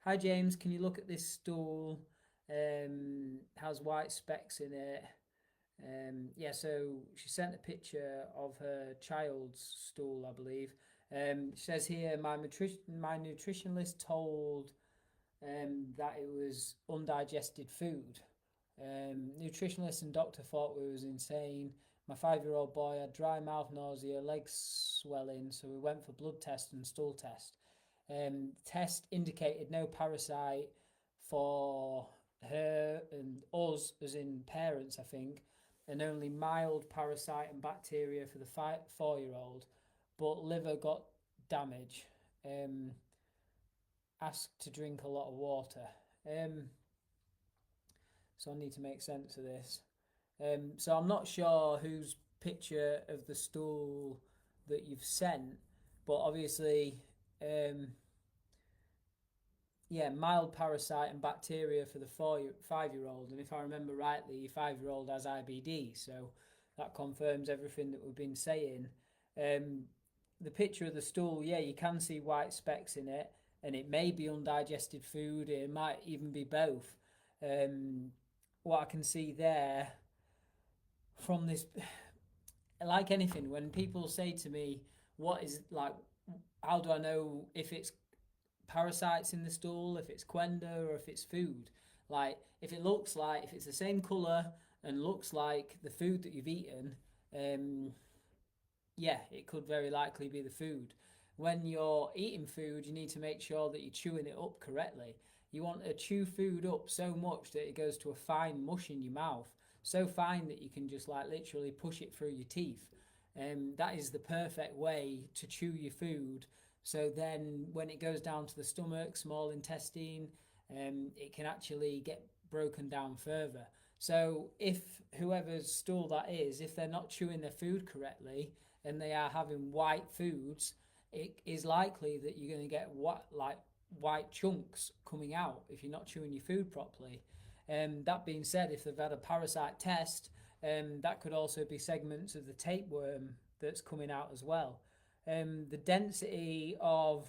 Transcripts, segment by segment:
Hi James, can you look at this stool? Has white specks in it. Yeah, so she sent a picture of her child's stool, I believe. She says here, my nutritionist told that it was undigested food. Nutritionist and doctor thought we was insane. My 5-year-old boy had dry mouth, nausea, legs swelling, so we went for blood test and stool test. Test indicated no parasite for her and us, as in parents, I think, and only mild parasite and bacteria for the 4-year-old, but liver got damage. Um, Asked to drink a lot of water. Um, so I need to make sense of this. So I'm not sure whose picture of the stool that you've sent, but obviously, um, yeah, mild parasite and bacteria for the 5-year-old, and if I remember rightly, your 5-year-old has IBD, so that confirms everything that we've been saying. Um, the picture of the stool, yeah, you can see white specks in it, and it may be undigested food. It might even be both. Um, what I can see there from this, like anything, when people say to me, "What is like? How do I know if it's parasites in the stool, if it's Qenda, or if it's food?" Like, if it's the same colour and looks like the food that you've eaten, um, yeah, it could very likely be the food. When you're eating food, you need to make sure that you're chewing it up correctly. You want to chew food up so much that it goes to a fine mush in your mouth, so fine that you can just like literally push it through your teeth. That is the perfect way to chew your food. So then, when it goes down to the stomach, small intestine, it can actually get broken down further. So if whoever's stool that is, if they're not chewing their food correctly, and they are having white foods, it is likely that you're going to get white chunks coming out if you're not chewing your food properly. That being said, if they've had a parasite test, that could also be segments of the tapeworm that's coming out as well. The density of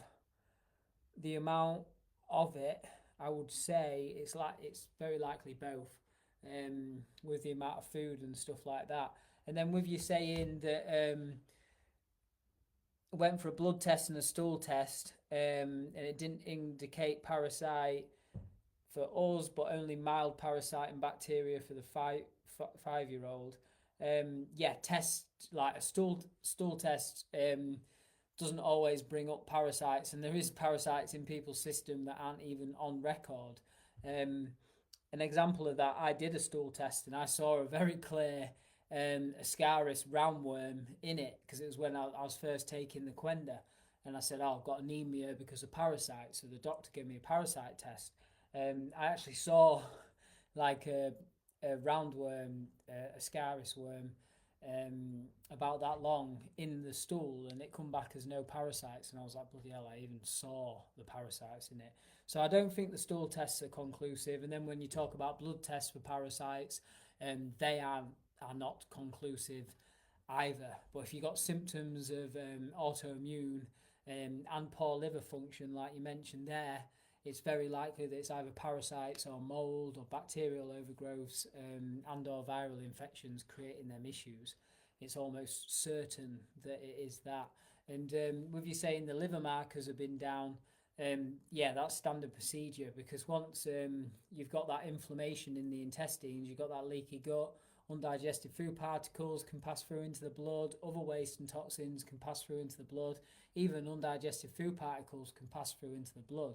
the amount of it, I would say it's very likely both, with the amount of food and stuff like that. And then with you saying that went for a blood test and a stool test, and it didn't indicate parasite for us, but only mild parasite and bacteria for the 5 year old. Yeah, test like a stool test doesn't always bring up parasites, and there is parasites in people's system that aren't even on record. Um, an example of that, I did a stool test and I saw a very clear Ascaris roundworm in it because it was when I was first taking the Qenda. And I said, "Oh, I've got anemia because of parasites." So the doctor gave me a parasite test. I actually saw like a roundworm, Ascaris worm, about that long in the stool, and it come back as no parasites. And I was like, bloody hell, I even saw the parasites in it. So I don't think the stool tests are conclusive. And then when you talk about blood tests for parasites, they are not conclusive either. But if you've got symptoms of autoimmune and poor liver function, like you mentioned there, it's very likely that it's either parasites or mold or bacterial overgrowths, and or viral infections creating them issues. It's almost certain that it is that. And with you saying the liver markers have been down, yeah, that's standard procedure because once you've got that inflammation in the intestines, you've got that leaky gut, undigested food particles can pass through into the blood, other waste and toxins can pass through into the blood, even undigested food particles can pass through into the blood.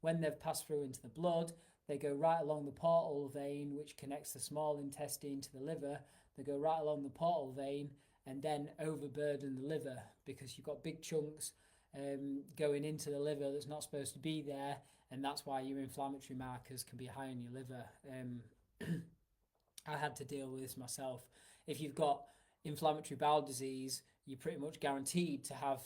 When they've passed through into the blood, they go right along the portal vein, which connects the small intestine to the liver. They go right along the portal vein and then overburden the liver because you've got big chunks going into the liver that's not supposed to be there, and that's why your inflammatory markers can be high in your liver. I had to deal with this myself. If you've got inflammatory bowel disease, you're pretty much guaranteed to have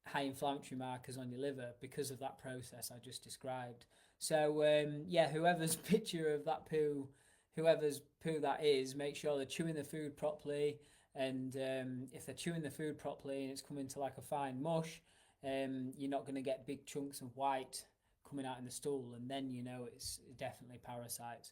high inflammatory markers on your liver because of that process I just described. So yeah, whoever's picture of that poo, whoever's poo that is, make sure they're chewing the food properly. And if they're chewing the food properly and it's coming to like a fine mush, you're not going to get big chunks of white coming out in the stool, and then you know it's definitely parasites.